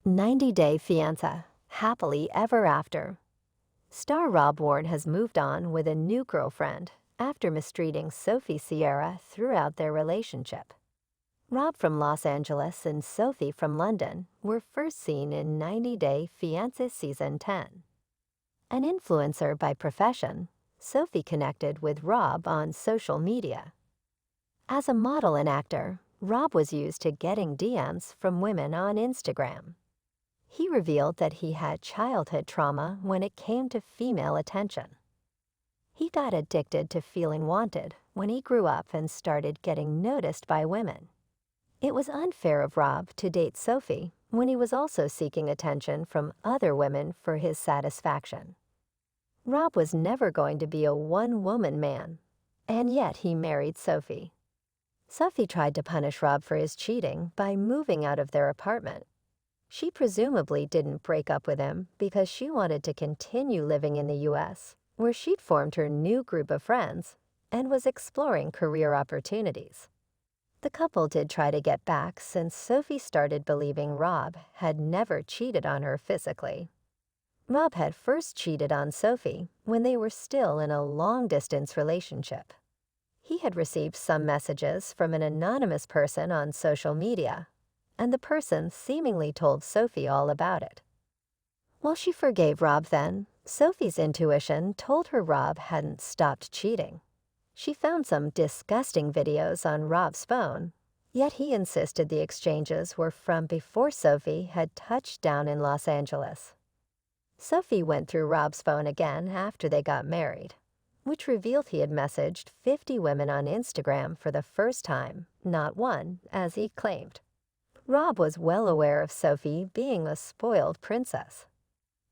90-Day Fiancé, Happily Ever After. Star Rob Warne has moved on with a new girlfriend after mistreating Sophie Sierra throughout their relationship. Rob from Los Angeles and Sophie from London were first seen in 90-Day Fiancé Season 10. An influencer by profession, Sophie connected with Rob on social media. As a model and actor, Rob was used to getting DMs from women on Instagram. He revealed that he had childhood trauma when it came to female attention. He got addicted to feeling wanted when he grew up and started getting noticed by women. It was unfair of Rob to date Sophie when he was also seeking attention from other women for his satisfaction. Rob was never going to be a one-woman man, and yet he married Sophie. Sophie tried to punish Rob for his cheating by moving out of their apartment. She presumably didn't break up with him because she wanted to continue living in the U.S., where she'd formed her new group of friends and was exploring career opportunities. The couple did try to get back since Sophie started believing Rob had never cheated on her physically. Rob had first cheated on Sophie when they were still in a long-distance relationship. He had received some messages from an anonymous person on social media, and the person seemingly told Sophie all about it. While she forgave Rob then, Sophie's intuition told her Rob hadn't stopped cheating. She found some disgusting videos on Rob's phone, yet he insisted the exchanges were from before Sophie had touched down in Los Angeles. Sophie went through Rob's phone again after they got married, which revealed he had messaged 50 women on Instagram for the first time, not one, as he claimed. Rob was well aware of Sophie being a spoiled princess.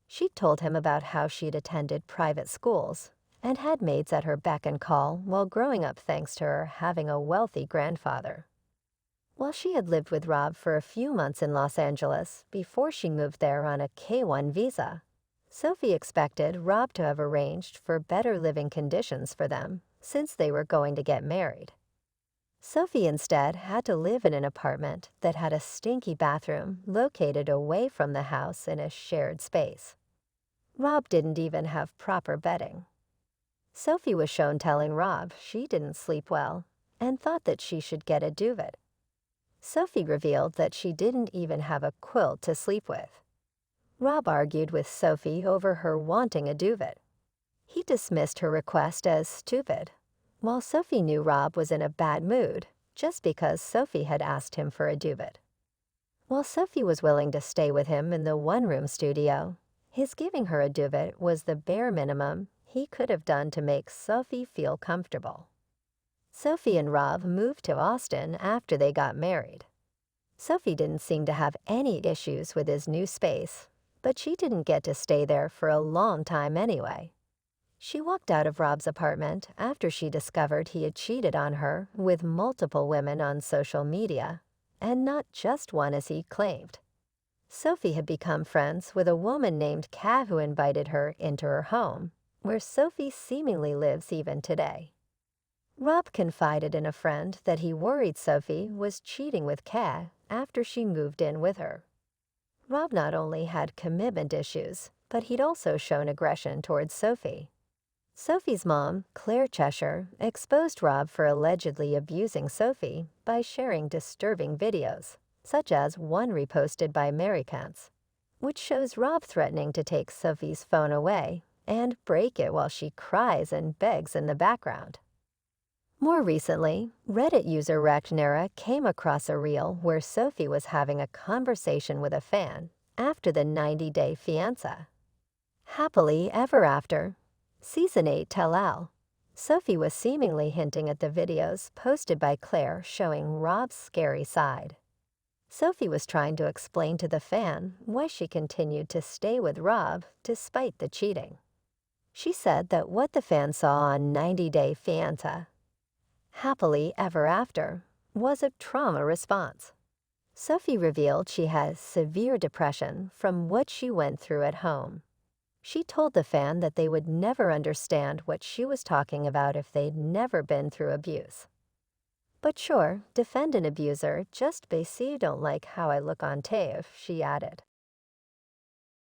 She'd told him about how she'd attended private schools and had maids at her beck and call while growing up thanks to her having a wealthy grandfather. While she had lived with Rob for a few months in Los Angeles before she moved there on a K-1 visa, Sophie expected Rob to have arranged for better living conditions for them since they were going to get married. Sophie instead had to live in an apartment that had a stinky bathroom located away from the house in a shared space. Rob didn't even have proper bedding. Sophie was shown telling Rob she didn't sleep well and thought that she should get a duvet. Sophie revealed that she didn't even have a quilt to sleep with. Rob argued with Sophie over her wanting a duvet. He dismissed her request as stupid, while Sophie knew Rob was in a bad mood just because Sophie had asked him for a duvet. While Sophie was willing to stay with him in the one-room studio, his giving her a duvet was the bare minimum he could have done to make Sophie feel comfortable. Sophie and Rob moved to Austin after they got married. Sophie didn't seem to have any issues with his new space, but she didn't get to stay there for a long time anyway. She walked out of Rob's apartment after she discovered he had cheated on her with multiple women on social media, and not just one as he claimed. Sophie had become friends with a woman named Kat who invited her into her home, where Sophie seemingly lives even today. Rob confided in a friend that he worried Sophie was cheating with Kat after she moved in with her. Rob not only had commitment issues, but he'd also shown aggression towards Sophie. Sophie's mom, Claire Cheshire, exposed Rob for allegedly abusing Sophie by sharing disturbing videos, such as one reposted by Mary Pence, which shows Rob threatening to take Sophie's phone away and break it while she cries and begs in the background. More recently, Reddit user Rachnera came across a reel where Sophie was having a conversation with a fan after the 90-Day Fiancé. Happily Ever After. Season 8 Tell-All. Sophie was seemingly hinting at the videos posted by Claire showing Rob's scary side. Sophie was trying to explain to the fan why she continued to stay with Rob despite the cheating. She said that what the fan saw on 90-Day Fiancé, Happily Ever After, was a trauma response. Sophie revealed she has severe depression from what she went through at home. She told the fan that they would never understand what she was talking about if they'd never been through abuse. But sure, defend an abuser just because you don't like how I look on TAFE, she added.